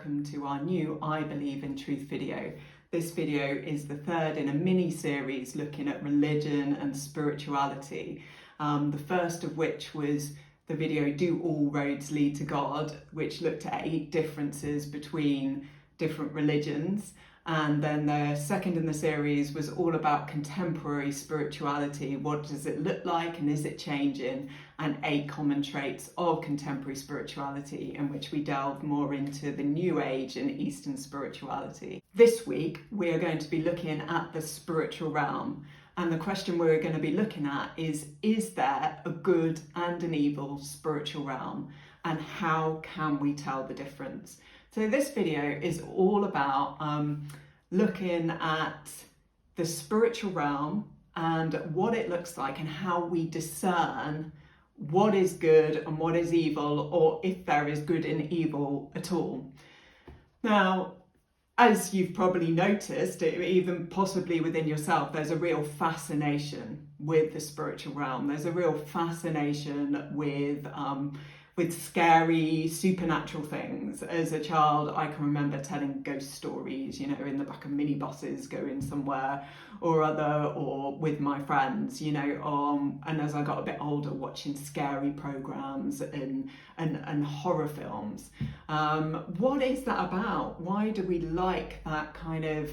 welcome to our new I Believe in Truth video. This video is the third in a mini-series looking at religion and spirituality. The first of which was the video Do All Roads Lead to God, which looked at 8 differences between different religions. And then the second in the series was all about contemporary spirituality. What does it look like and is it changing? And 8 common traits of contemporary spirituality, in which we delve more into the New Age and Eastern spirituality. This week, we are going to be looking at the spiritual realm. And the question we're going to be looking at is there a good and an evil spiritual realm? And how can we tell the difference? So this video is all about looking at the spiritual realm and what it looks like and how we discern what is good and what is evil, or if there is good and evil at all. Now, as you've probably noticed, even possibly within yourself, there's a real fascination with the spiritual realm. There's a real fascination with scary supernatural things. As a child, I can remember telling ghost stories, in the back of minibuses going somewhere or other, or with my friends, and as I got a bit older, watching scary programs and horror films. What is that about? Why do we like that kind of,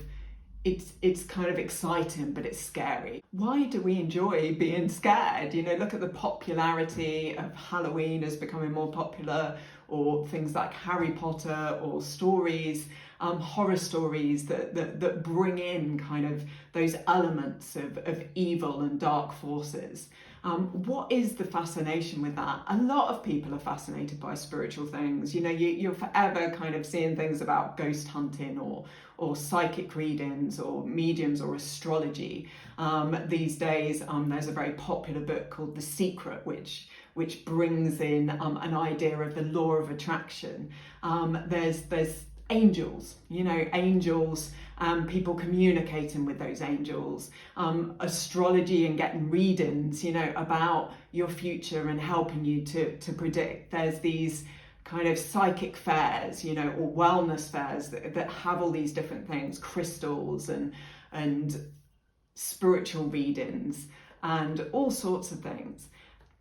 it's kind of exciting, but it's scary. Why do we enjoy being scared? Look at the popularity of Halloween as becoming more popular, or things like Harry Potter, or stories, horror stories that bring in kind of those elements of evil and dark forces. What is the fascination with that? A lot of people are fascinated by spiritual things. You're forever kind of seeing things about ghost hunting or psychic readings or mediums or astrology. These days, there's a very popular book called The Secret, which brings in an idea of the law of attraction. There's angels, angels, people communicating with those angels, astrology and getting readings, about your future and helping you to predict. There's these kind of psychic fairs, or wellness fairs that have all these different things, crystals and spiritual readings and all sorts of things.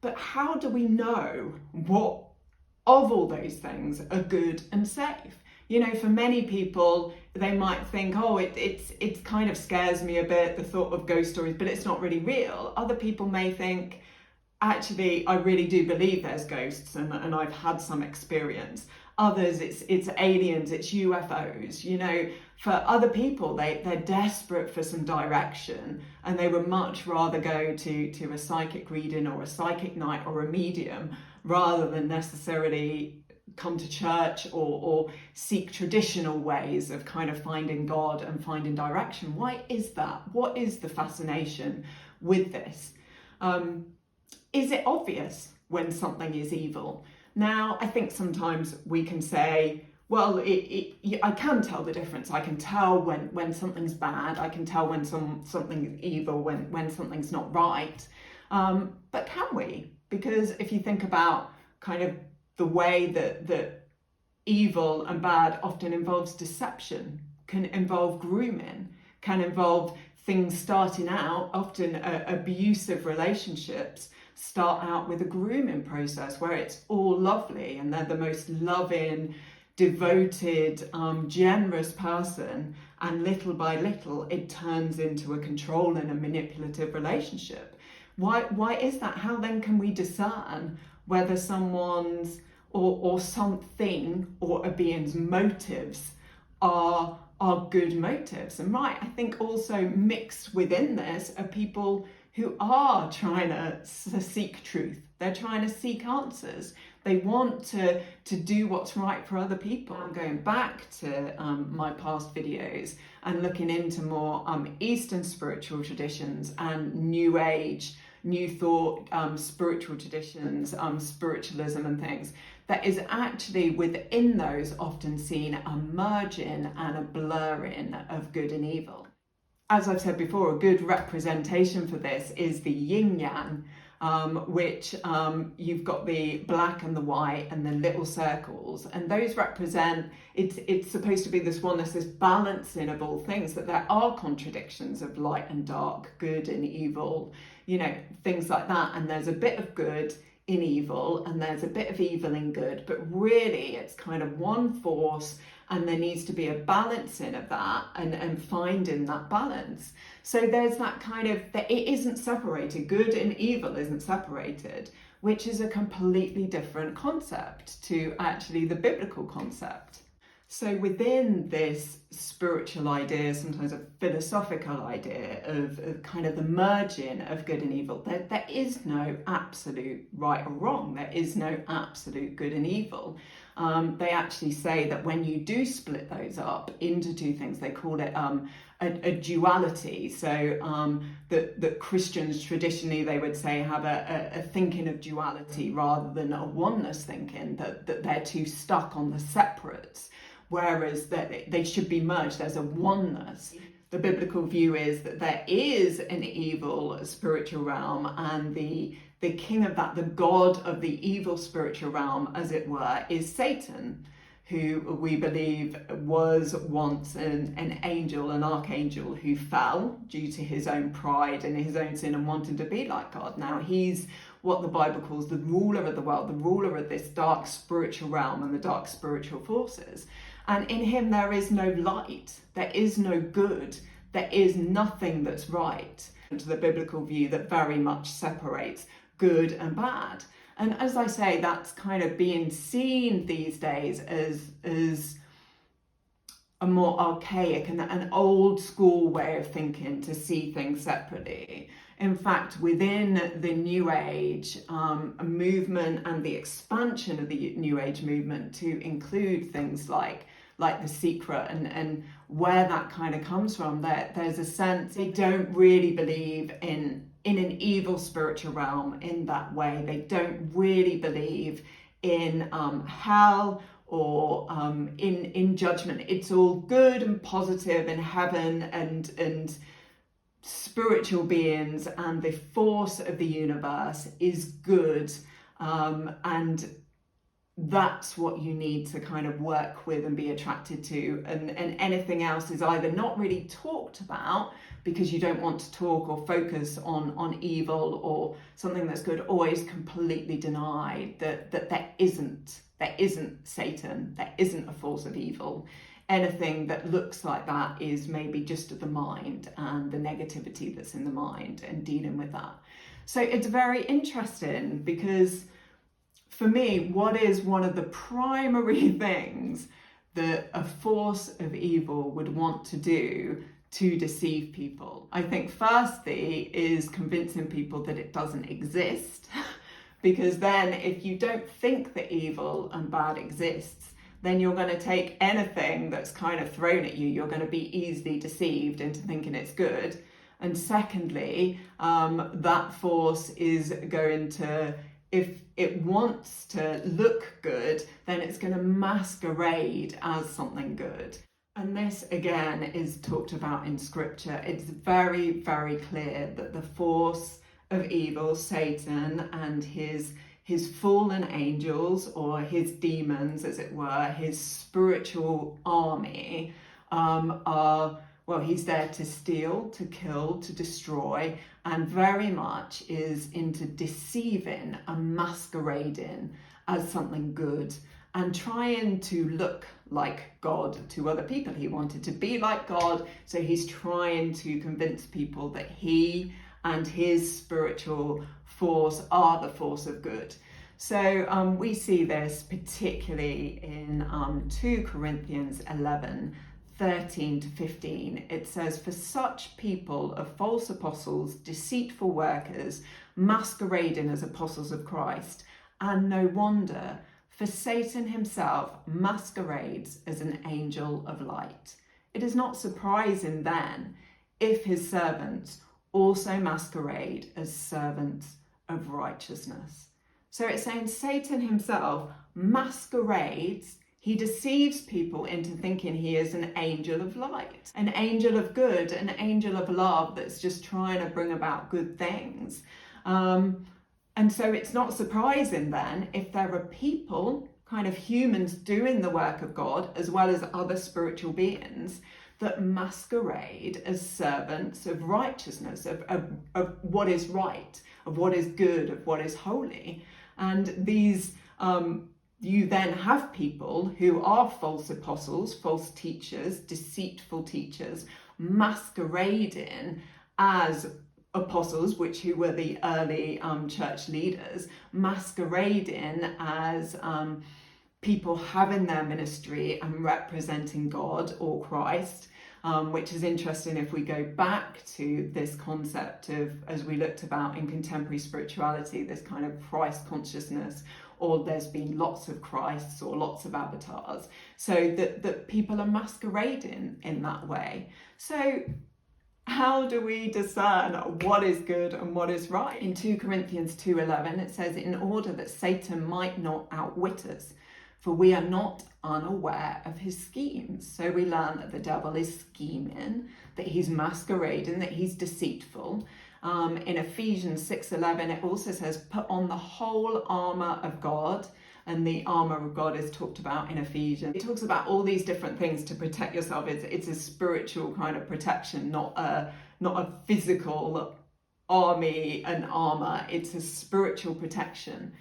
But how do we know what of all those things are good and safe? For many people, they might think, it kind of scares me a bit, the thought of ghost stories, but it's not really real. Other people may think, actually, I really do believe there's ghosts and I've had some experience. Others, it's aliens, it's UFOs. For other people, they're desperate for some direction, and they would much rather go to a psychic reading or a psychic night or a medium, rather than necessarily come to church or seek traditional ways of kind of finding God and finding direction. Why is that? What is the fascination with this? Is it obvious when something is evil? Now, I think sometimes we can say, well, I can tell the difference. I can tell when something's bad. I can tell when something's evil, when something's not right. But can we? Because if you think about kind of the way that evil and bad often involves deception, can involve grooming, can involve things starting out, often abusive relationships start out with a grooming process where it's all lovely and they're the most loving, devoted, generous person, and little by little it turns into a controlling and manipulative relationship. Why is that? How then can we discern whether someone's or something or a being's motives are good motives? And I think also mixed within this are people who are trying to seek truth. They're trying to seek answers. They want to do what's right for other people. I'm going back to my past videos and looking into more Eastern spiritual traditions and New Age, New Thought, spiritual traditions, spiritualism and things. That is actually within those often seen a merging and a blurring of good and evil. As I've said before, a good representation for this is the yin-yang which you've got the black and the white and the little circles, and those represent, it's supposed to be this oneness, this balancing of all things, that there are contradictions of light and dark, good and evil, things like that, and there's a bit of good in evil and there's a bit of evil in good, but really it's kind of one force, and there needs to be a balancing of that and finding that balance. So there's that kind of, that it isn't separated, good and evil isn't separated, which is a completely different concept to actually the biblical concept. So within this spiritual idea, sometimes a philosophical idea of kind of the merging of good and evil, there is no absolute right or wrong. There is no absolute good and evil. They actually say that when you do split those up into two things, they call it a duality. So that Christians traditionally, they would say, have a thinking of duality rather than a oneness thinking, that they're too stuck on the separates, whereas that they should be merged. There's a oneness. The biblical view is that there is an evil spiritual realm, and the king of that, the god of the evil spiritual realm, as it were, is Satan, who we believe was once an angel, an archangel, who fell due to his own pride and his own sin and wanting to be like God. Now he's what the Bible calls the ruler of the world, the ruler of this dark spiritual realm and the dark spiritual forces. And in him there is no light, there is no good, there is nothing that's right. And to the biblical view that very much separates good and bad. And as I say, that's kind of being seen these days as a more archaic and an old school way of thinking, to see things separately. In fact, within the New Age movement and the expansion of the New Age movement to include things like The Secret and where that kind of comes from, there's a sense they don't really believe in an evil spiritual realm in that way. They don't really believe in hell or in judgment. It's all good and positive in heaven and spiritual beings, and the force of the universe is good, and that's what you need to kind of work with and be attracted to, and anything else is either not really talked about because you don't want to talk or focus on evil or something that's good, or is completely denied that there isn't Satan, there isn't a force of evil. Anything that looks like that is maybe just the mind and the negativity that's in the mind and dealing with that. So it's very interesting, because for me, what is one of the primary things that a force of evil would want to do to deceive people? I think firstly is convincing people that it doesn't exist, because then if you don't think that evil and bad exists, then you're going to take anything that's kind of thrown at you, you're going to be easily deceived into thinking it's good. And secondly, that force is going to, if it wants to look good, then it's going to masquerade as something good. And this again is talked about in scripture. It's very, very clear that the force of evil, Satan, and his fallen angels, or his demons, as it were, his spiritual army, he's there to steal, to kill, to destroy, and very much is into deceiving and masquerading as something good and trying to look like God to other people. He wanted to be like God, so he's trying to convince people that he and his spiritual force are the force of good. So we see this particularly in 2 Corinthians 11, 13 to 15. It says, "For such people are false apostles, deceitful workers, masquerading as apostles of Christ. And no wonder, for Satan himself masquerades as an angel of light. It is not surprising then if his servants also masquerade as servants of righteousness." So it's saying Satan himself masquerades, he deceives people into thinking he is an angel of light, an angel of good, an angel of love that's just trying to bring about good things. And so it's not surprising then if there are people, kind of humans, doing the work of God as well as other spiritual beings that masquerade as servants of righteousness, of what is right, of what is good, of what is holy. And these you then have people who are false apostles, false teachers, deceitful teachers, masquerading as apostles, who were the early church leaders, masquerading as people having their ministry and representing God or Christ, which is interesting if we go back to this concept of, as we looked about in contemporary spirituality, this kind of Christ consciousness, or there's been lots of Christs or lots of avatars, so that people are masquerading in that way. So how do we discern what is good and what is right? In 2 Corinthians 2:11 it says, in order that Satan might not outwit us, for we are not unaware of his schemes. So we learn that the devil is scheming, that he's masquerading, that he's deceitful. In Ephesians 6:11 it also says, put on the whole armour of God. And the armour of God is talked about in Ephesians. It talks about all these different things to protect yourself. It's a spiritual kind of protection, not a physical army and armour. It's a spiritual protection.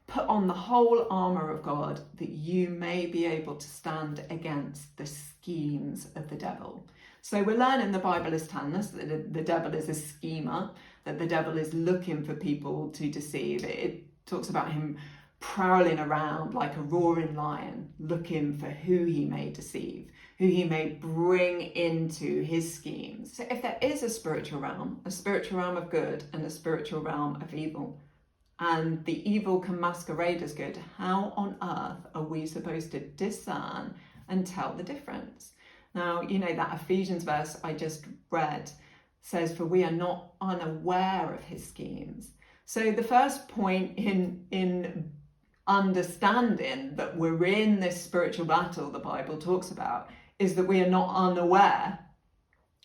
Put on the whole armour of God that you may be able to stand against the schemes of the devil. So we're learning the Bible is telling us that the devil is a schemer, that the devil is looking for people to deceive. It talks about him prowling around like a roaring lion, looking for who he may deceive, who he may bring into his schemes. So if there is a spiritual realm of good and a spiritual realm of evil, and the evil can masquerade as good, how on earth are we supposed to discern and tell the difference? Now, you know, that Ephesians verse I just read says, for we are not unaware of his schemes. So the first point in understanding that we're in this spiritual battle the Bible talks about is that we are not unaware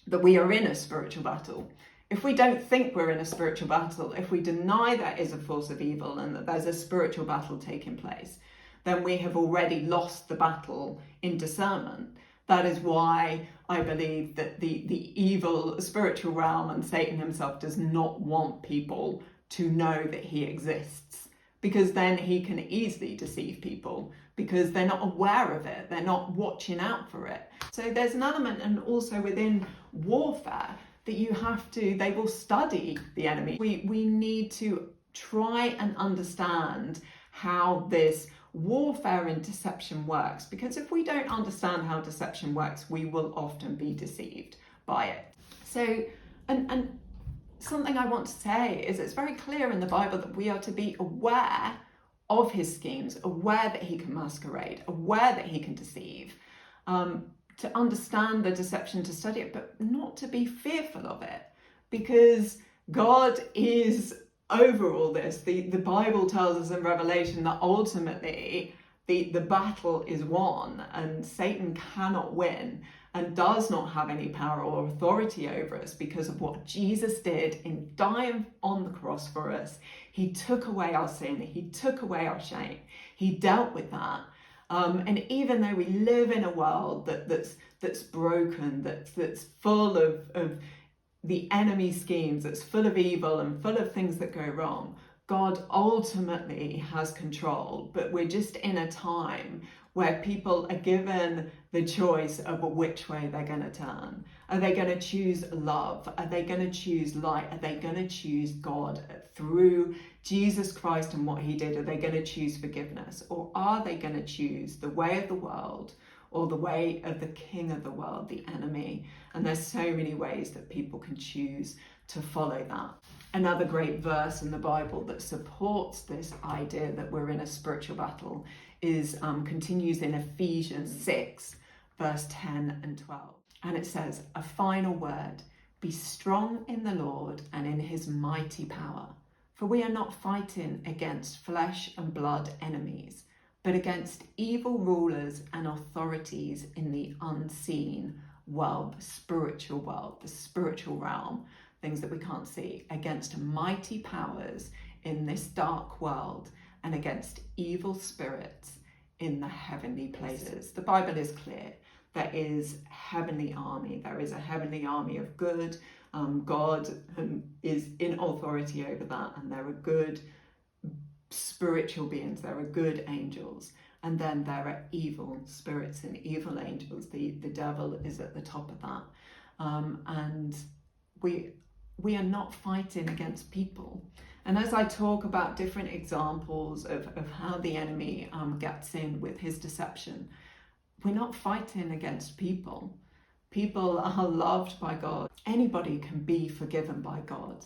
that we are in a spiritual battle. If we don't think we're in a spiritual battle, if we deny there is a force of evil and that there's a spiritual battle taking place, then we have already lost the battle in discernment. That is why I believe that the evil spiritual realm and Satan himself does not want people to know that he exists, because then he can easily deceive people because they're not aware of it, they're not watching out for it. So there's an element, and also within warfare, that you have to, they will study the enemy. We need to try and understand how this warfare and deception works, because if we don't understand how deception works, we will often be deceived by it. So, and something I want to say is it's very clear in the Bible that we are to be aware of his schemes, aware that he can masquerade, aware that he can deceive, to understand the deception, to study it, but not to be fearful of it, because God is over all this. The Bible tells us in Revelation that ultimately the battle is won and Satan cannot win and does not have any power or authority over us because of what Jesus did in dying on the cross for us. He took away our sin, he took away our shame, he dealt with that. And even though we live in a world that's broken, that's full of the enemy schemes, that's full of evil and full of things that go wrong, God ultimately has control. But we're just in a time where people are given the choice of which way they're going to turn. Are they going to choose love? Are they going to choose light? Are they going to choose God through Jesus Christ and what he did? Are they going to choose forgiveness? Or are they going to choose the way of the world, or the way of the king of the world, the enemy? And there's so many ways that people can choose to follow that. Another great verse in the Bible that supports this idea that we're in a spiritual battle is continues in Ephesians 6, verse 10 and 12. And it says, a final word, be strong in the Lord and in his mighty power. For we are not fighting against flesh and blood enemies, but against evil rulers and authorities in the unseen world, the spiritual realm, things that we can't see, against mighty powers in this dark world and against evil spirits in the heavenly places. The Bible is clear. There is heavenly army. There is a heavenly army of good. God is in authority over that, and there are good spiritual beings. There are good angels, and then there are evil spirits and evil angels. The devil is at the top of that, and we are not fighting against people. And as I talk about different examples of how the enemy gets in with his deception, we're not fighting against people. People are loved by God. Anybody can be forgiven by God.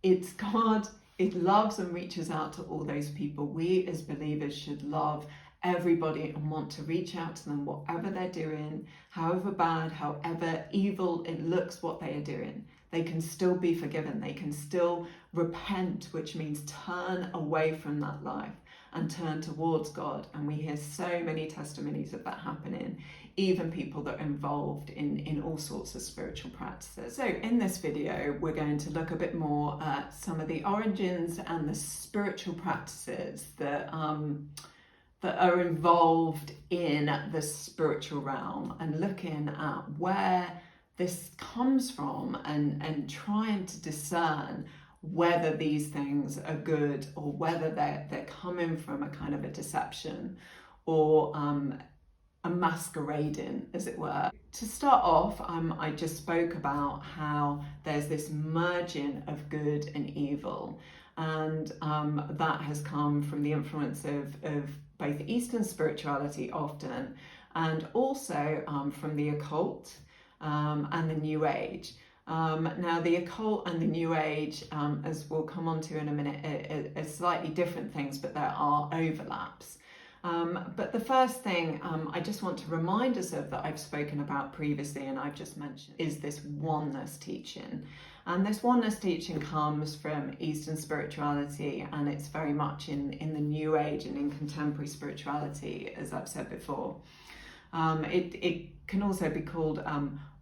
It's God. It loves and reaches out to all those people. We as believers should love everybody and want to reach out to them, whatever they're doing, however bad, however evil it looks what they are doing. They can still be forgiven. They can still repent, which means turn away from that life and turn towards God. And we hear so many testimonies of that happening, even people that are involved in all sorts of spiritual practices. So in this video, we're going to look a bit more at some of the origins and the spiritual practices that are involved in the spiritual realm, and looking at where this comes from and trying to discern whether these things are good or whether they're coming from a kind of a deception or a masquerading, as it were. To start off, I just spoke about how there's this merging of good and evil, and that has come from the influence of both Eastern spirituality often, and also from the occult and the New Age. Now, the occult and the New Age, as we'll come on to in a minute, are slightly different things, but there are overlaps. But the first thing I just want to remind us of that I've spoken about previously and I've just mentioned is this oneness teaching. And this oneness teaching comes from Eastern spirituality, and it's very much in the New Age and in contemporary spirituality, as I've said before. It can also be called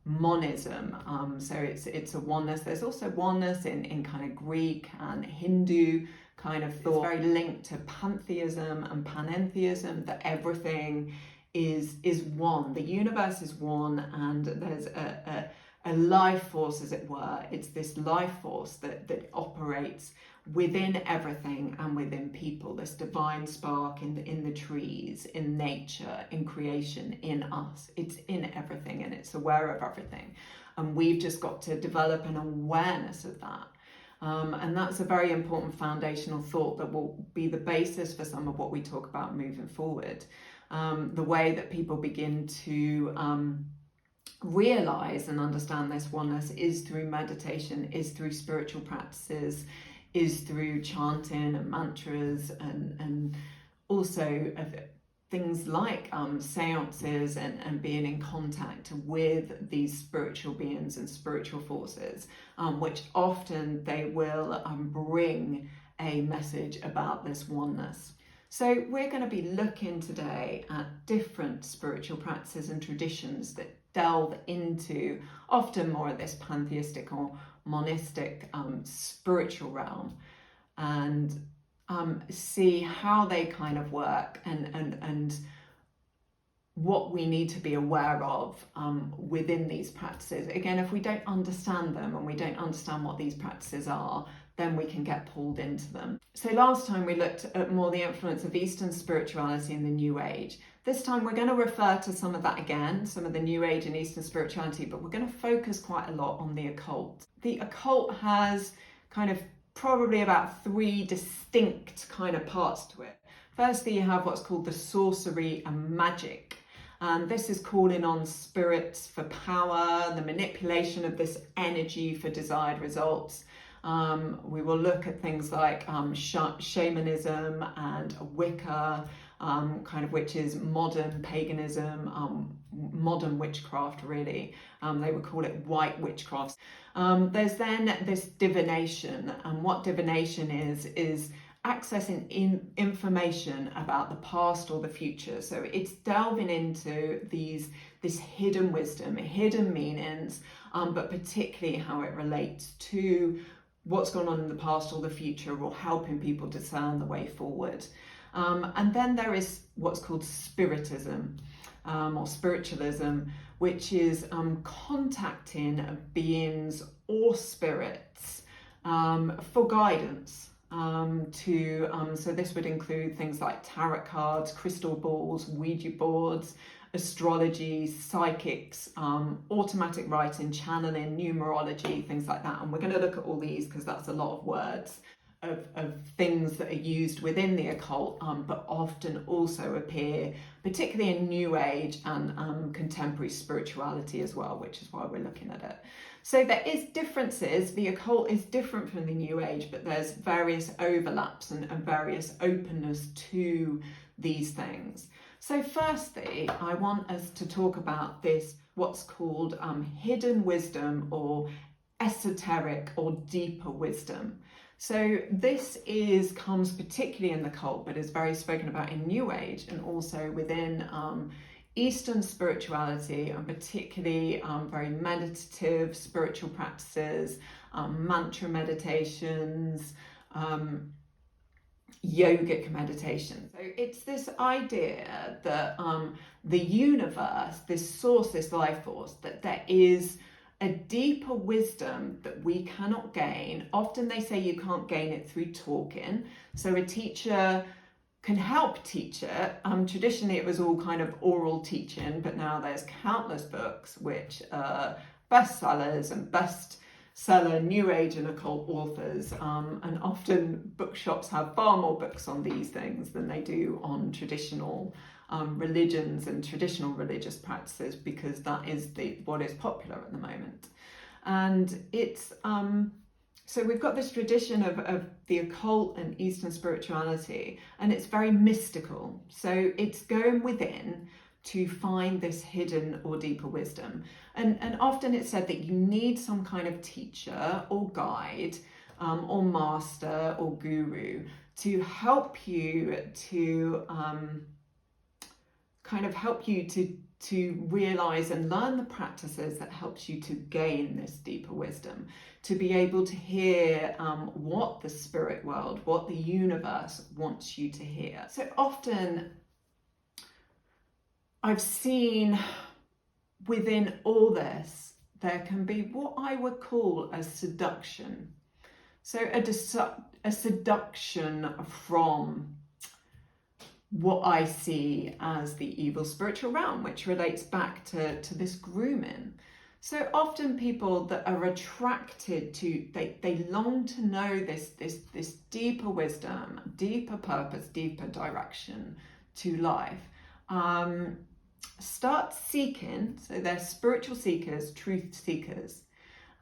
Monism, so it's a oneness. There's also oneness in kind of Greek and Hindu kind of thought. It's very linked to pantheism and panentheism, that everything is one. The universe is one, and there's a life force, as it were. It's this life force that operates within everything and within people, this divine spark in the trees, in nature, in creation, in us. It's in everything, and it's aware of everything, and we've just got to develop an awareness of that, and that's a very important foundational thought that will be the basis for some of what we talk about moving forward. The way that people begin to realize and understand this oneness is through meditation, is through spiritual practices, is through chanting and mantras, and also things like seances and being in contact with these spiritual beings and spiritual forces, which often they will bring a message about this oneness. So we're going to be looking today at different spiritual practices and traditions that delve into often more of this pantheistic or monistic spiritual realm, and see how they kind of work and what we need to be aware of within these practices. Again, if we don't understand them and we don't understand what these practices are, then we can get pulled into them. So last time we looked at more the influence of Eastern spirituality in the New Age. This time we're going to refer to some of that again, some of the New Age and Eastern spirituality, but we're going to focus quite a lot on the occult. The occult has kind of probably about three distinct kind of parts to it. Firstly, you have what's called the sorcery and magic. And this is calling on spirits for power, the manipulation of this energy for desired results. We will look at things like Shamanism and Wicca, kind of, which is modern paganism, modern witchcraft really. They would call it white witchcraft. There's then this divination, and what divination is accessing information about the past or the future. So it's delving into this hidden wisdom, hidden meanings, but particularly how it relates to what's gone on in the past or the future, or helping people discern the way forward. And then there is what's called Spiritism or Spiritualism, which is contacting beings or spirits for guidance. So this would include things like tarot cards, crystal balls, Ouija boards, astrology, psychics, automatic writing, channeling, numerology, things like that. And we're going to look at all these because that's a lot of words of things that are used within the occult, but often also appear particularly in New Age and contemporary spirituality as well, which is why we're looking at it. So there is differences. The occult is different from the New Age, but there's various overlaps and various openness to these things. So firstly, I want us to talk about this, what's called hidden wisdom or esoteric or deeper wisdom. So this comes particularly in the occult, but is very spoken about in New Age and also within Eastern spirituality, and particularly very meditative spiritual practices, mantra meditations, yogic meditation. So it's this idea that the universe, this source, this life force, that there is a deeper wisdom that we cannot gain. Often they say you can't gain it through talking. So a teacher can help teach it. Traditionally it was all kind of oral teaching, but now there's countless books which are bestsellers and bestseller New Age and occult authors, and often bookshops have far more books on these things than they do on traditional religions and traditional religious practices, because that is what is popular at the moment. And it's so we've got this tradition of the occult and Eastern spirituality, and it's very mystical. So it's going within to find this hidden or deeper wisdom. And often it's said that you need some kind of teacher or guide or master or guru to help you to to realize and learn the practices that helps you to gain this deeper wisdom, to be able to hear what the spirit world, what the universe wants you to hear. So often I've seen within all this, there can be what I would call a seduction. So a seduction from what I see as the evil spiritual realm, which relates back to this grooming. So often people that are attracted to, they long to know this deeper wisdom, deeper purpose, deeper direction to life. Start seeking, so they're spiritual seekers, truth seekers.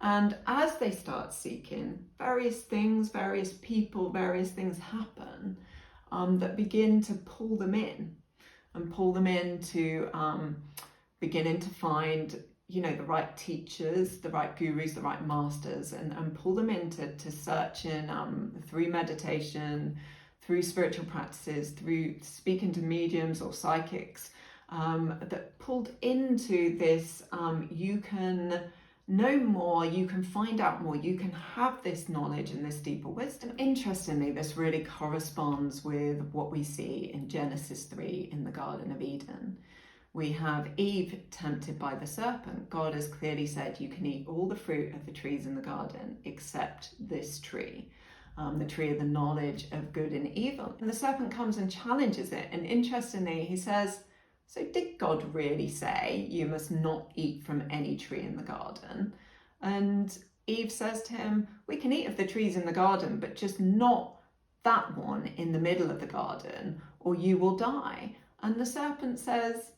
And as they start seeking, various things, various people, various things happen that begin to pull them in to beginning to find, the right teachers, the right gurus, the right masters, and pull them into searching through meditation, through spiritual practices, through speaking to mediums or psychics, that pulled into this, you can know more, you can find out more, you can have this knowledge and this deeper wisdom. Interestingly, this really corresponds with what we see in Genesis 3 in the Garden of Eden. We have Eve tempted by the serpent. God has clearly said you can eat all the fruit of the trees in the garden except this tree, the tree of the knowledge of good and evil. And the serpent comes and challenges it. And interestingly, he says, so did God really say you must not eat from any tree in the garden? And Eve says to him, we can eat of the trees in the garden, but just not that one in the middle of the garden, or you will die. And the serpent says,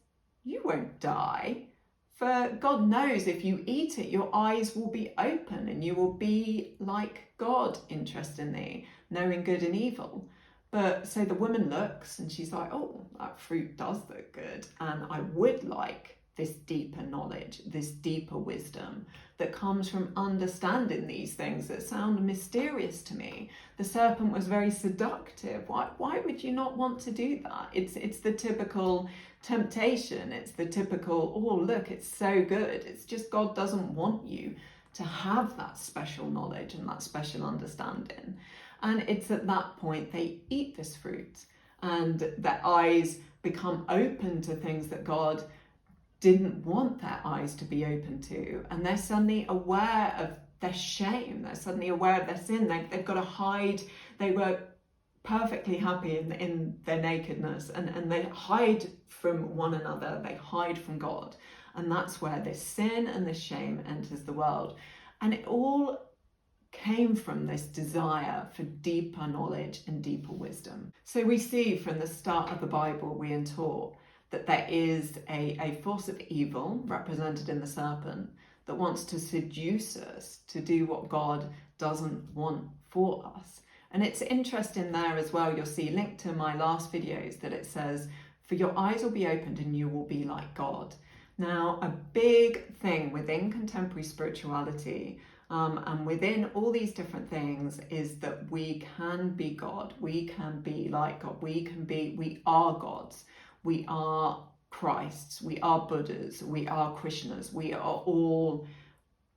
you won't die, for God knows if you eat it, your eyes will be open and you will be like God, interestingly, knowing good and evil. But so the woman looks and she's like, oh, that fruit does look good. And I would like this deeper knowledge, this deeper wisdom that comes from understanding these things that sound mysterious to me. The serpent was very seductive. Why would you not want to do that? It's the typical temptation. It's the typical, oh, look, it's so good. It's just God doesn't want you to have that special knowledge and that special understanding. And it's at that point they eat this fruit and their eyes become open to things that God didn't want their eyes to be open to. And they're suddenly aware of their shame. They're suddenly aware of their sin. They've got to hide. They were perfectly happy in their nakedness, and they hide from one another. They hide from God. And that's where this sin and this shame enters the world. And it all came from this desire for deeper knowledge and deeper wisdom. So we see from the start of the Bible, we are taught that there is a force of evil represented in the serpent that wants to seduce us to do what God doesn't want for us. And it's interesting there as well, you'll see linked to my last videos that it says, for your eyes will be opened and you will be like God. Now, a big thing within contemporary spirituality and within all these different things is that we can be God. We can be like God. We are gods. We are Christs. We are Buddhas. We are Krishnas.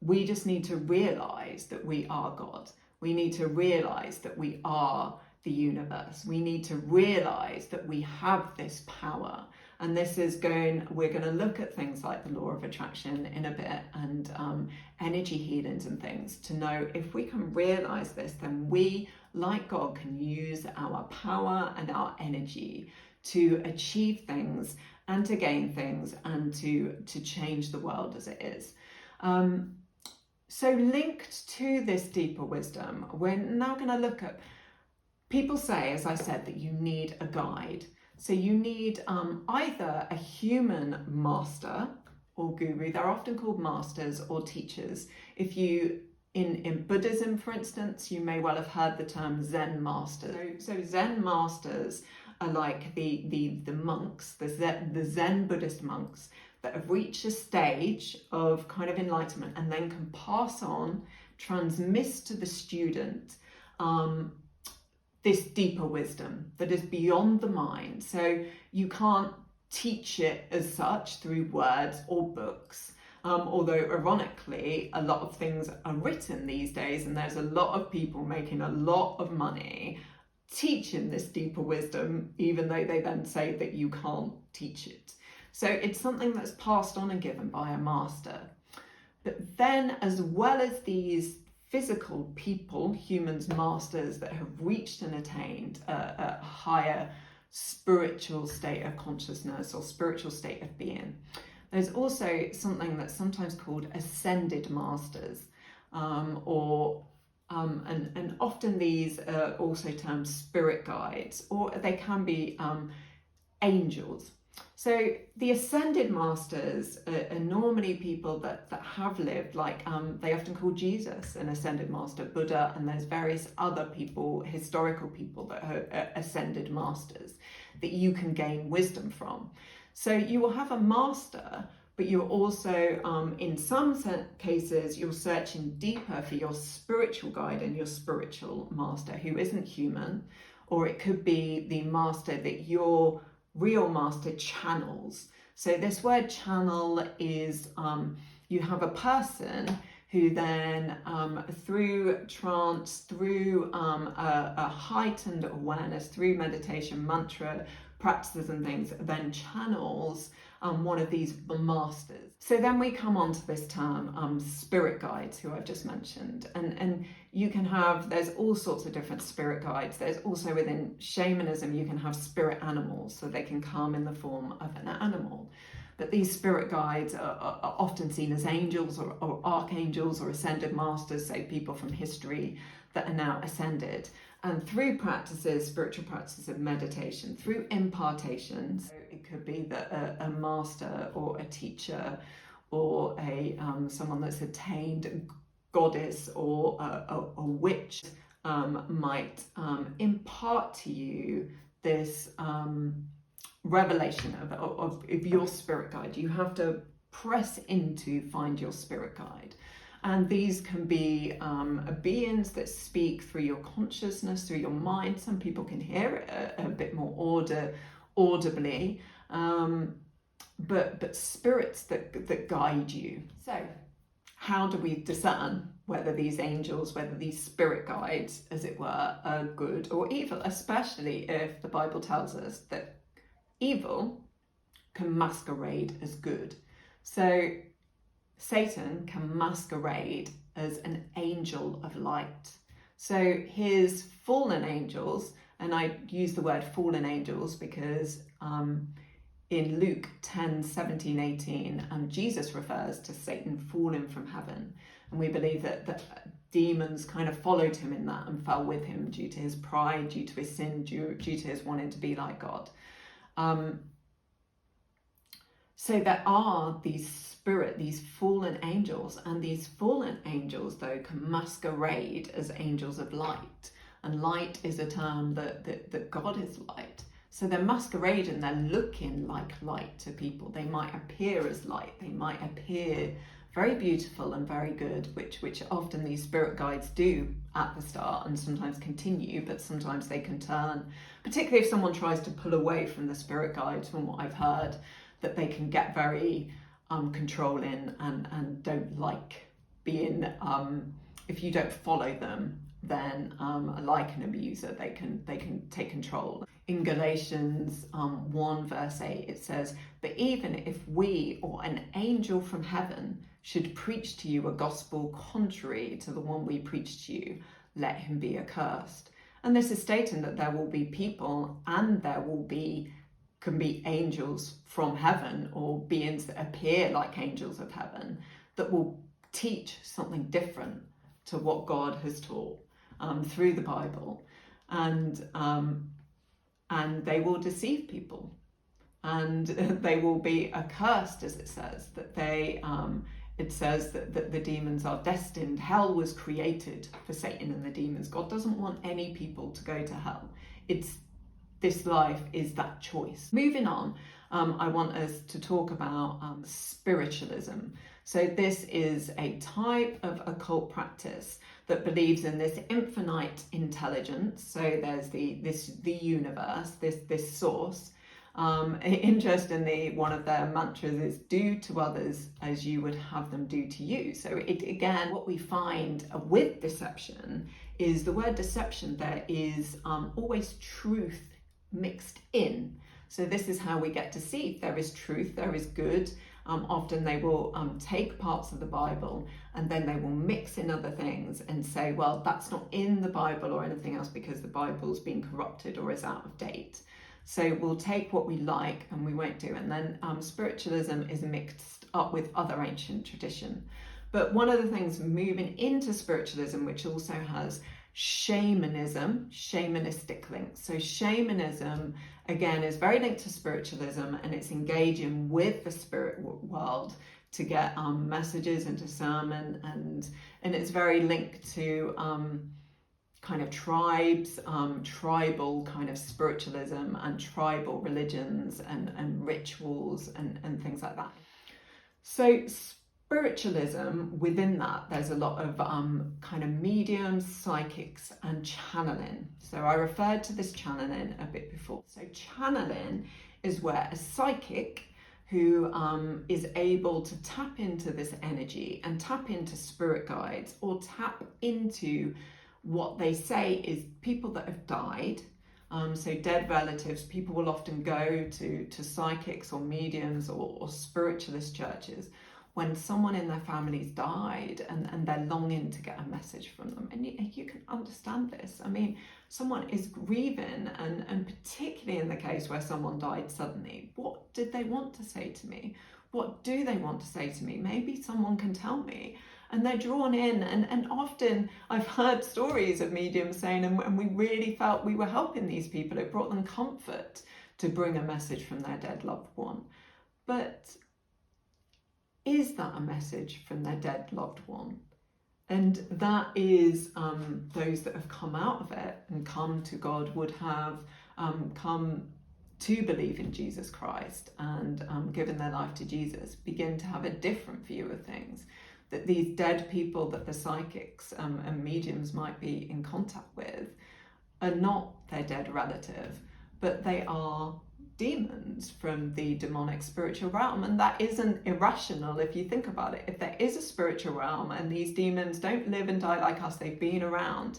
We just need to realize that we are God. We need to realize that we are the universe. We need to realize that we have this power. And this is we're going to look at things like the law of attraction in a bit and energy healings and things to know if we can realize this, then we, like God, can use our power and our energy to achieve things and to gain things and to change the world as it is. So linked to this deeper wisdom, we're now going to look at, people say, as I said, that you need a guide. So you need either a human master or guru. They're often called masters or teachers. If you, in Buddhism, for instance, you may well have heard the term Zen masters. So Zen masters are like the monks, the Zen Buddhist monks that have reached a stage of kind of enlightenment and then can pass on, transmit to the student this deeper wisdom that is beyond the mind. So you can't teach it as such through words or books. Although ironically, a lot of things are written these days and there's a lot of people making a lot of money teaching this deeper wisdom, even though they then say that you can't teach it. So it's something that's passed on and given by a master. But then, as well as these physical people, humans, masters that have reached and attained a higher spiritual state of consciousness or spiritual state of being, there's also something that's sometimes called ascended masters, and often these are also termed spirit guides, or they can be angels. So the ascended masters are normally people that have lived, like they often call Jesus an ascended master, Buddha, and there's various other people, historical people that are ascended masters that you can gain wisdom from. So you will have a master, but you're also, in some cases, you're searching deeper for your spiritual guide and your spiritual master who isn't human, or it could be the master that your real master channels. So this word channel is you have a person who then through trance, through a heightened awareness, through meditation, mantra practices and things, then channels one of these masters. So then we come on to this term spirit guides, who I've just mentioned, and you can have, there's all sorts of different spirit guides. There's also within shamanism you can have spirit animals, so they can come in the form of an animal. But these spirit guides are often seen as angels or archangels or ascended masters, say people from history that are now ascended. And through practices, spiritual practices of meditation, through impartations, so it could be that a master or a teacher or someone that's attained goddess or a witch might impart to you this revelation of your spirit guide. You have to press in to find your spirit guide. And these can be beings that speak through your consciousness, through your mind. Some people can hear it a bit more audibly, but spirits that guide you. So how do we discern whether these angels, whether these spirit guides, as it were, are good or evil, especially if the Bible tells us that evil can masquerade as good? So Satan can masquerade as an angel of light. So his fallen angels, and I use the word fallen angels because in Luke 10, 17, 18, Jesus refers to Satan falling from heaven. And we believe that demons kind of followed him in that and fell with him due to his pride, due to his sin, due to his wanting to be like God. So there are these fallen angels, and these fallen angels, though, can masquerade as angels of light. And light is a term that God is light. So they're masquerading, they're looking like light to people. They might appear as light, they might appear very beautiful and very good, which often these spirit guides do at the start and sometimes continue, but sometimes they can turn, particularly if someone tries to pull away from the spirit guides, from what I've heard, that they can get very controlling and don't like being, if you don't follow them, then like an abuser, they can take control. In Galatians 1 verse 8, it says, "But even if we or an angel from heaven should preach to you a gospel contrary to the one we preach to you, let him be accursed." And this is stating that there will be people, and there can be angels from heaven, or beings that appear like angels of heaven, that will teach something different to what God has taught through the Bible, and they will deceive people, and they will be accursed, as it says that it says that the demons are destined. Hell was created for Satan and the demons. God doesn't want any people to go to hell. This life is that choice. Moving on, I want us to talk about spiritualism. So this is a type of occult practice that believes in this infinite intelligence. So there's the universe, this source. Interestingly, one of their mantras is "do to others as you would have them do to you." So again, what we find with deception is the word deception. There is always truth mixed in. So this is how we get deceived. There is truth, there is good. Often they will take parts of the Bible and then they will mix in other things and say, well, that's not in the Bible or anything else because the Bible's been corrupted or is out of date. So we'll take what we like and we won't do. And then spiritualism is mixed up with other ancient tradition. But one of the things moving into spiritualism, which also has shamanism, shamanistic links. So shamanism, again, is very linked to spiritualism, and it's engaging with the spirit world to get messages and discernment, and it's very linked to kind of tribes, tribal kind of spiritualism and tribal religions and rituals and things like that. So spiritualism, within that, there's a lot of kind of mediums, psychics, and channeling. So I referred to this channeling a bit before. So channeling is where a psychic who is able to tap into this energy and tap into spirit guides, or tap into what they say is people that have died. So dead relatives, people will often go to psychics or mediums or spiritualist churches when someone in their family's died and they're longing to get a message from them. And you can understand this. I mean, someone is grieving, and particularly in the case where someone died suddenly, what did they want to say to me? What do they want to say to me? Maybe someone can tell me. And they're drawn in, and often I've heard stories of mediums saying, and we really felt we were helping these people. It brought them comfort to bring a message from their dead loved one. But is that a message from their dead loved one? And that is those that have come out of it and come to God would have come to believe in Jesus Christ and given their life to Jesus, begin to have a different view of things. That these dead people that the psychics and mediums might be in contact with are not their dead relative, but they are demons from the demonic spiritual realm, and that isn't irrational if you think about it. If there is a spiritual realm and these demons don't live and die like us, they've been around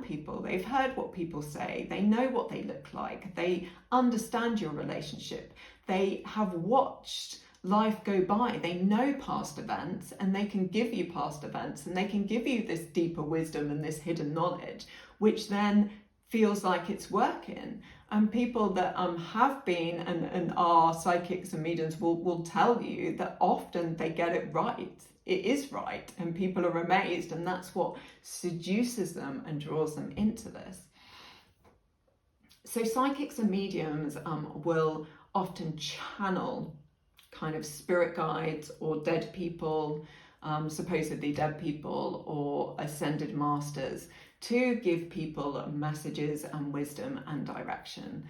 people, they've heard what people say, they know what they look like, they understand your relationship, they have watched life go by, they know past events, and they can give you past events, and they can give you this deeper wisdom and this hidden knowledge, which then feels like it's working. And people that have been and are psychics and mediums will tell you that often they get it right. It is right, and people are amazed, and that's what seduces them and draws them into this. So psychics and mediums will often channel kind of spirit guides or dead people, supposedly dead people, or ascended masters, to give people messages and wisdom and direction.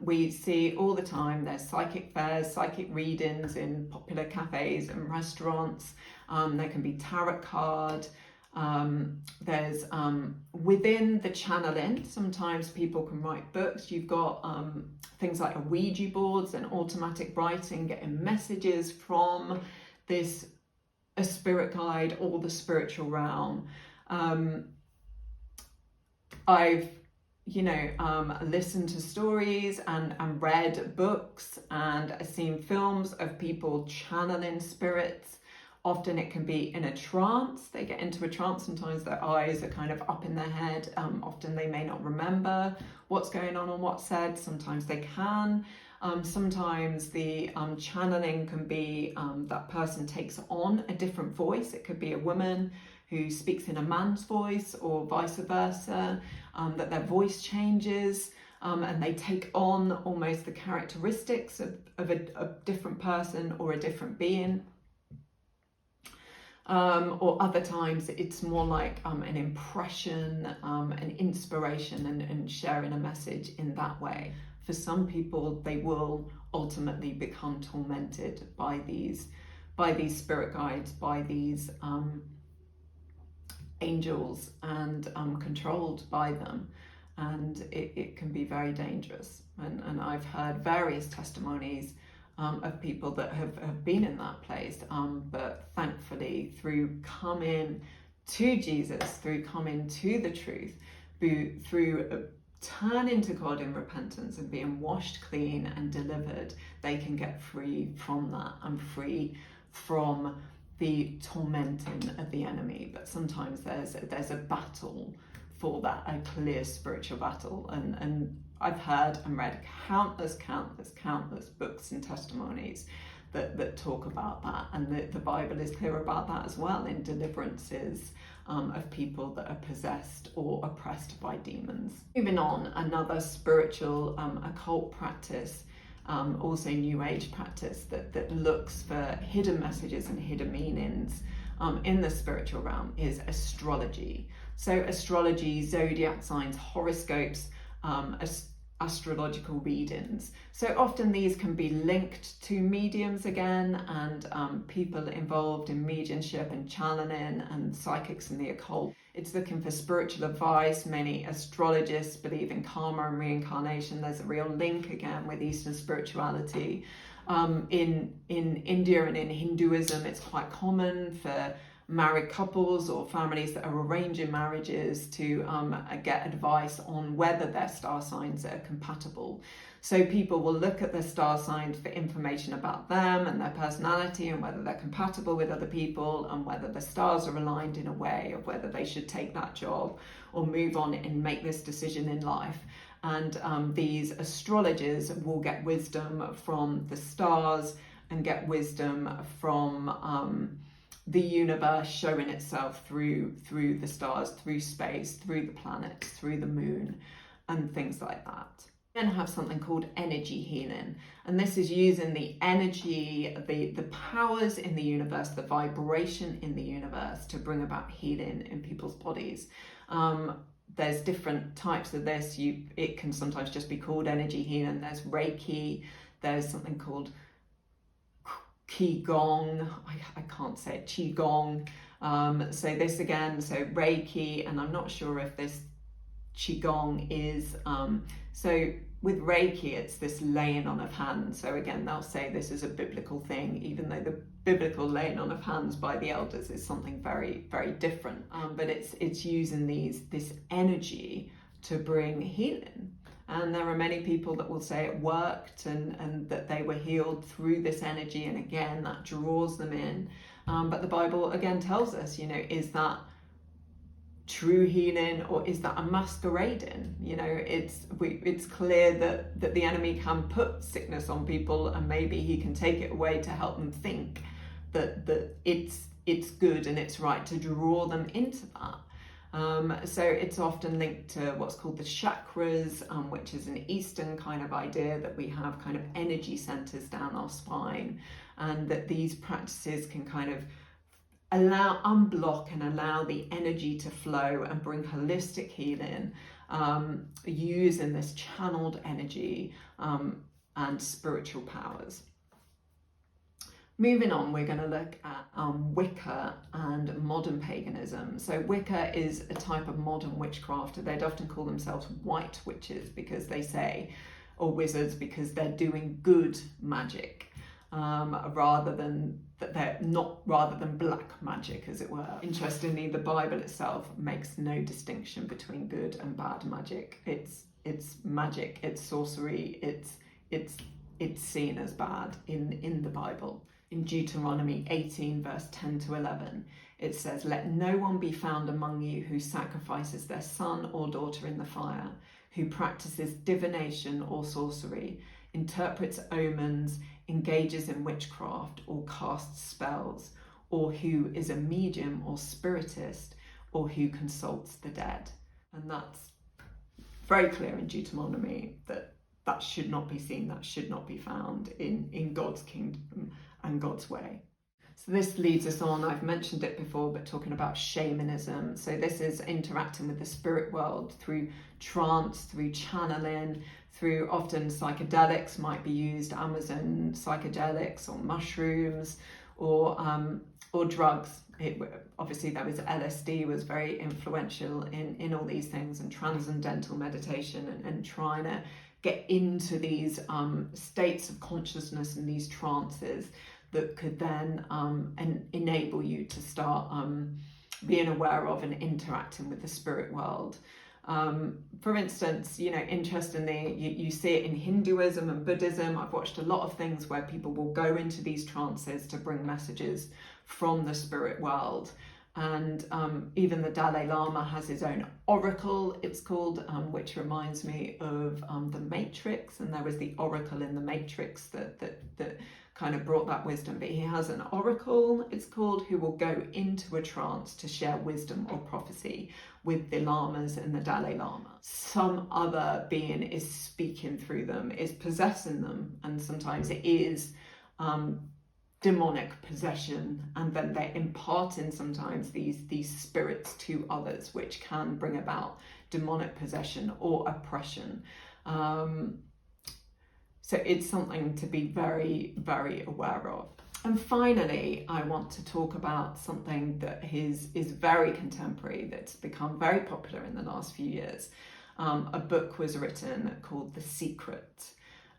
We see all the time there's psychic fairs, psychic readings in popular cafes and restaurants. There can be tarot card. There's within the channeling, sometimes people can write books. You've got things like a Ouija boards and automatic writing, getting messages from a spirit guide or the spiritual realm. I've listened to stories and read books and seen films of people channeling spirits. Often it can be in a trance. They get into a trance. Sometimes their eyes are kind of up in their head. Often they may not remember what's going on what's said. Sometimes they can. Sometimes the channeling can be that person takes on a different voice. It could be a woman who speaks in a man's voice, or vice versa, that their voice changes and they take on almost the characteristics of a different person or a different being. Or other times it's more like an impression, an inspiration, and sharing a message in that way. For some people, they will ultimately become tormented by these spirit guides, by these angels, and controlled by them, and it can be very dangerous. And I've heard various testimonies of people that have been in that place, but thankfully through coming to Jesus, through coming to the truth, through turning to God in repentance and being washed clean and delivered, they can get free from that and free from the tormenting of the enemy. But sometimes there's a battle for that, a clear spiritual battle, and I've heard and read countless books and testimonies that talk about that, and the Bible is clear about that as well, in deliverances of people that are possessed or oppressed by demons. Moving on, another spiritual occult practice, also New Age practice that looks for hidden messages and hidden meanings in the spiritual realm, is astrology. So astrology, zodiac signs, horoscopes, astrological readings. So often these can be linked to mediums again, and people involved in mediumship and channeling and psychics and the occult. It's looking for spiritual advice. Many astrologists believe in karma and reincarnation. There's a real link again with Eastern spirituality. In India and in Hinduism, it's quite common for married couples or families that are arranging marriages to get advice on whether their star signs are compatible. So people will look at their star signs for information about them and their personality, and whether they're compatible with other people, and whether the stars are aligned in a way of whether they should take that job or move on and make this decision in life. And these astrologers will get wisdom from the stars and get wisdom from the universe showing itself through the stars, through space, through the planets, through the moon, and things like that. Then have something called energy healing, and this is using the energy, the powers in the universe, the vibration in the universe, to bring about healing in people's bodies. There's different types of this. It can sometimes just be called energy healing. There's Reiki. There's something called Qigong. I can't say it. Qigong. So this again, so Reiki, and I'm not sure if this Qigong is. So with Reiki, it's this laying on of hands. So again, they'll say this is a biblical thing, even though the biblical laying on of hands by the elders is something very, very different. But it's using this energy to bring healing. And there are many people that will say it worked and that they were healed through this energy. And again, that draws them in. But the Bible again tells us, is that true healing or is that a masquerading? It's clear that the enemy can put sickness on people, and maybe he can take it away to help them think that it's good and it's right, to draw them into that. So it's often linked to what's called the chakras, which is an Eastern kind of idea that we have kind of energy centers down our spine, and that these practices can kind of unblock and allow the energy to flow and bring holistic healing, using this channeled energy and spiritual powers. Moving on, we're going to look at Wicca and modern paganism. So Wicca is a type of modern witchcraft. They'd often call themselves white witches because they say, or wizards, because they're doing good magic, rather than black magic, as it were. Interestingly, the Bible itself makes no distinction between good and bad magic. It's magic, it's sorcery, it's seen as bad in the Bible. In Deuteronomy 18 verse 10 to 11, it says, "Let no one be found among you who sacrifices their son or daughter in the fire, who practices divination or sorcery, interprets omens, engages in witchcraft or casts spells, or who is a medium or spiritist, or who consults the dead." And that's very clear in Deuteronomy that should not be seen, that should not be found in God's kingdom and God's way. So this leads us on, I've mentioned it before, but talking about shamanism. So this is interacting with the spirit world through trance, through channeling, through often psychedelics might be used, Amazon psychedelics or mushrooms or drugs. Obviously there was LSD was very influential in all these things, and transcendental meditation and trying to get into these states of consciousness and these trances that could then enable you to start being aware of and interacting with the spirit world. For instance, interestingly, you see it in Hinduism and Buddhism. I've watched a lot of things where people will go into these trances to bring messages from the spirit world. And even the Dalai Lama has his own oracle, it's called, which reminds me of the Matrix. And there was the oracle in the Matrix that kind of brought that wisdom. But he has an oracle, it's called, who will go into a trance to share wisdom or prophecy with the lamas and the Dalai Lama. Some other being is speaking through them, is possessing them, and sometimes it is demonic possession, and then they're imparting sometimes these spirits to others, which can bring about demonic possession or oppression. So it's something to be very, very aware of. And finally, I want to talk about something that is very contemporary, that's become very popular in the last few years. A book was written called The Secret,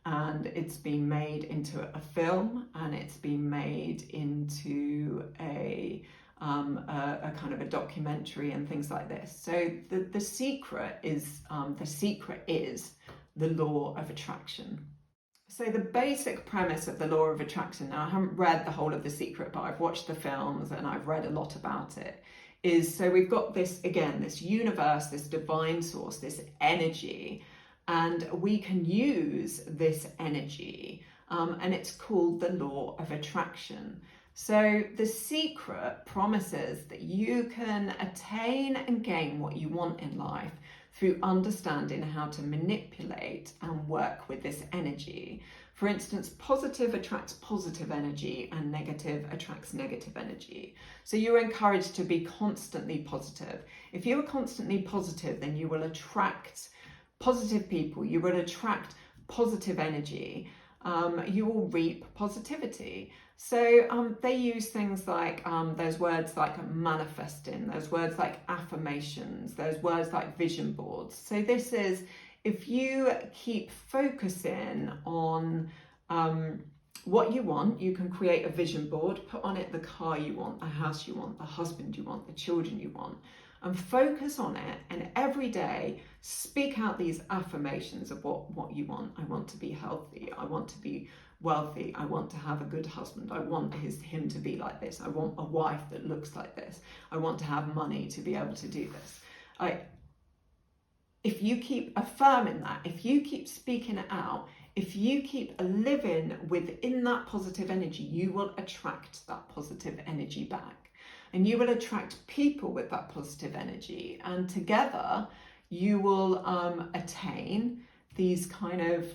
and it's been made into a film, and it's been made into a kind of a documentary and things like this. So the secret is the law of attraction. So the basic premise of the law of attraction, now I haven't read the whole of The Secret, but I've watched the films and I've read a lot about it, is so we've got this, again, this universe, this divine source, this energy, and we can use this energy, and it's called the law of attraction. So The Secret promises that you can attain and gain what you want in life through understanding how to manipulate and work with this energy. For instance, positive attracts positive energy and negative attracts negative energy. So you're encouraged to be constantly positive. If you are constantly positive, then you will attract positive people, you will attract positive energy. you will reap positivity. So they use things like, there's words like manifesting, there's words like affirmations, there's words like vision boards. So this is, if you keep focusing on what you want, you can create a vision board, put on it the car you want, the house you want, the husband you want, the children you want, and focus on it. And every day, speak out these affirmations of what you want. I want to be healthy. I want to be wealthy. I want to have a good husband. I want him to be like this. I want a wife that looks like this. I want to have money to be able to do this. If you keep affirming that, if you keep speaking it out, if you keep living within that positive energy, you will attract that positive energy back. And you will attract people with that positive energy. And together, you will attain these kind of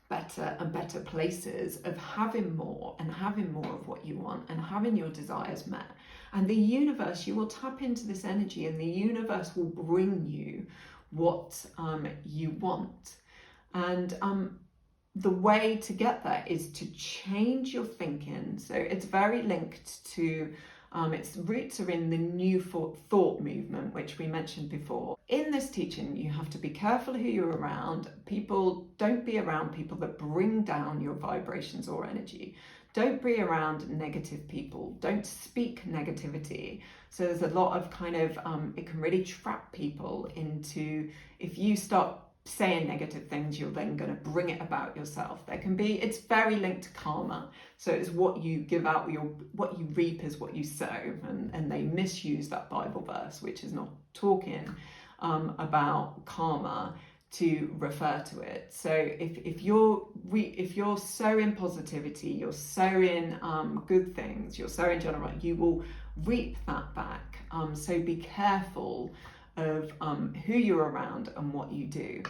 better and better places of having more and having more of what you want and having your desires met. And the universe, you will tap into this energy and the universe will bring you what you want. And the way to get there is to change your thinking. So it's very linked to, its roots are in the New Thought movement, which we mentioned before. In this teaching, you have to be careful who you're around. Don't be around people that bring down your vibrations or energy. Don't be around negative people. Don't speak negativity. So there's a lot of kind of, it can really trap people into, if you start saying negative things, you're then going to bring it about yourself. It's very linked to karma. So it's what you give out, what you reap is what you sow. And they misuse that Bible verse, which is not talking about karma, to refer to it. So if you're sowing positivity, you're sowing good things, you're sowing generosity, you will reap that back. So be careful of who you're around and what you do.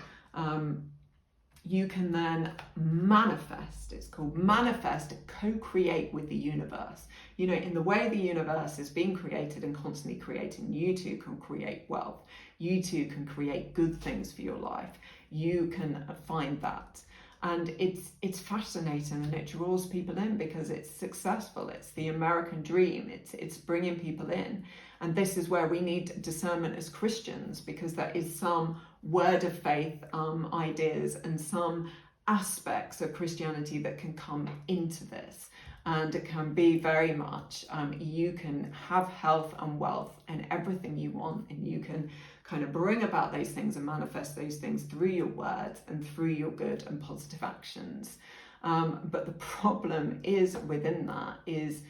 You can then manifest. It's called manifest, co-create with the universe. You know, in the way the universe is being created and constantly creating, you too can create wealth. You too can create good things for your life. You can find that. And it's fascinating and it draws people in because it's successful. It's the American dream. It's bringing people in. And this is where we need discernment as Christians, because there is some word of faith ideas and some aspects of Christianity that can come into this. And it can be very much, you can have health and wealth and everything you want, and you can kind of bring about those things and manifest those things through your words and through your good and positive actions. But the problem is within that is,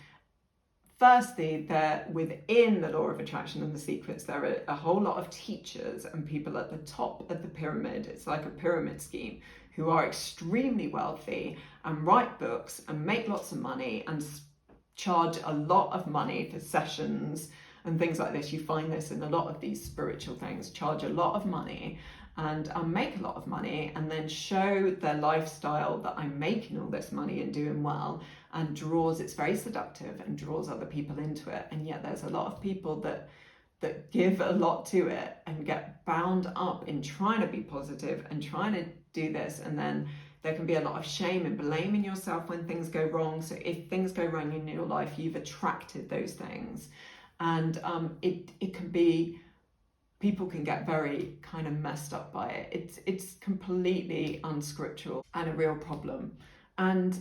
firstly, that within the law of attraction and the secrets, there are a whole lot of teachers and people at the top of the pyramid. It's like a pyramid scheme, who are extremely wealthy and write books and make lots of money and charge a lot of money for sessions and things like this. You find this in a lot of these spiritual things, charge a lot of money and make a lot of money, and then show their lifestyle that I'm making all this money and doing well, and it's very seductive and draws other people into it. And yet there's a lot of people that give a lot to it and get bound up in trying to be positive and trying to do this, and then there can be a lot of shame and blaming yourself when things go wrong. So if things go wrong in your life, you've attracted those things. And it can be, people can get very kind of messed up by it. It's completely unscriptural and a real problem. And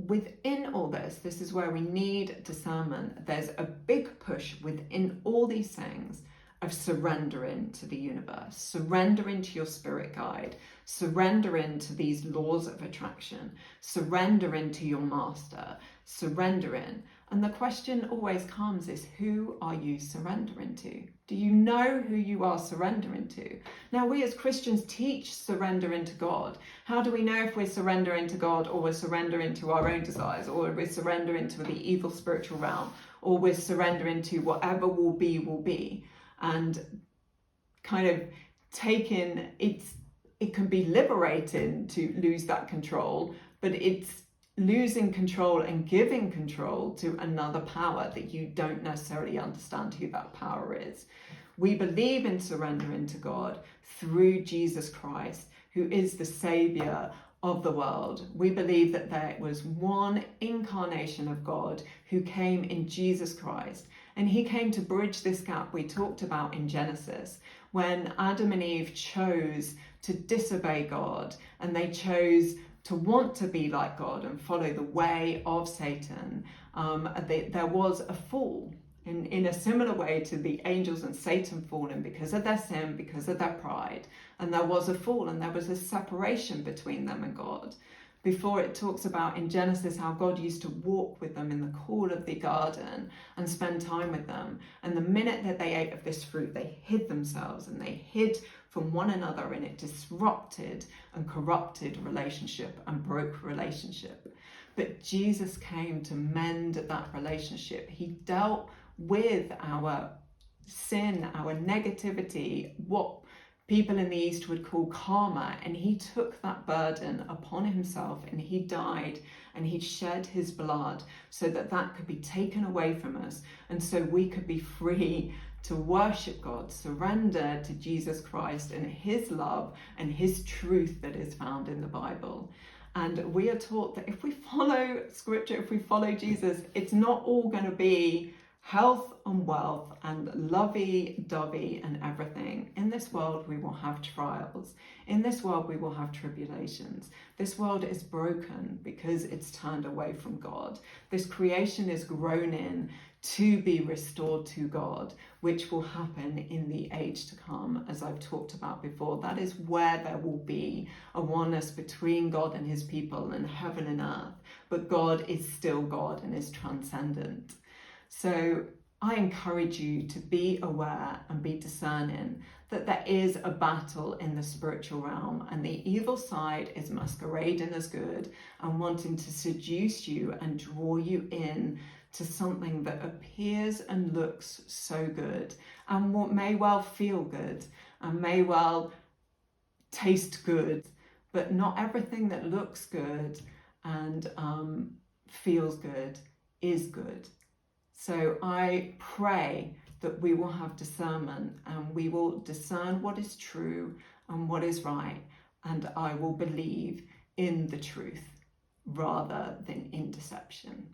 within all this is where we need discernment. There's a big push within all these things of surrendering to the universe, surrendering to your spirit guide, surrendering to these laws of attraction, surrendering to your master, surrendering. And the question always comes is, who are you surrendering to? Do you know who you are surrendering to? Now, we as Christians teach surrendering to God. How do we know if we're surrendering to God, or we're surrendering to our own desires, or we're surrendering to the evil spiritual realm, or we're surrendering to whatever will be, will be? And kind of taking, it can be liberating to lose that control, but it's losing control and giving control to another power that you don't necessarily understand who that power is. We believe in surrendering to God through Jesus Christ, who is the Savior of the world. We believe that there was one incarnation of God who came in Jesus Christ, and he came to bridge this gap we talked about in Genesis, when Adam and Eve chose to disobey God, and they chose to want to be like God and follow the way of Satan. There was a fall. In a similar way to the angels and Satan fallen because of their sin, because of their pride. And there was a fall, and there was a separation between them and God. Before, it talks about in Genesis how God used to walk with them in the cool of the garden and spend time with them. And the minute that they ate of this fruit, they hid themselves and they hid from one another, and it disrupted and corrupted relationship and broke relationship. But Jesus came to mend that relationship. He dealt with our sin, our negativity, what people in the East would call karma, and he took that burden upon himself, and he died and he shed his blood so that that could be taken away from us, and so we could be free to worship God, surrender to Jesus Christ and his love and his truth that is found in the Bible. And we are taught that if we follow scripture, if we follow Jesus, it's not all going to be health and wealth and lovey-dovey and everything. In this world, we will have trials. In this world, we will have tribulations. This world is broken because it's turned away from God. This creation is groaning to be restored to God, which will happen in the age to come, as I've talked about before. That is where there will be a oneness between God and his people and heaven and earth. But God is still God and is transcendent. So I encourage you to be aware and be discerning that there is a battle in the spiritual realm, and the evil side is masquerading as good and wanting to seduce you and draw you in to something that appears and looks so good and what may well feel good and may well taste good, but not everything that looks good and feels good is good. So I pray that we will have discernment and we will discern what is true and what is right, and I will believe in the truth rather than in deception.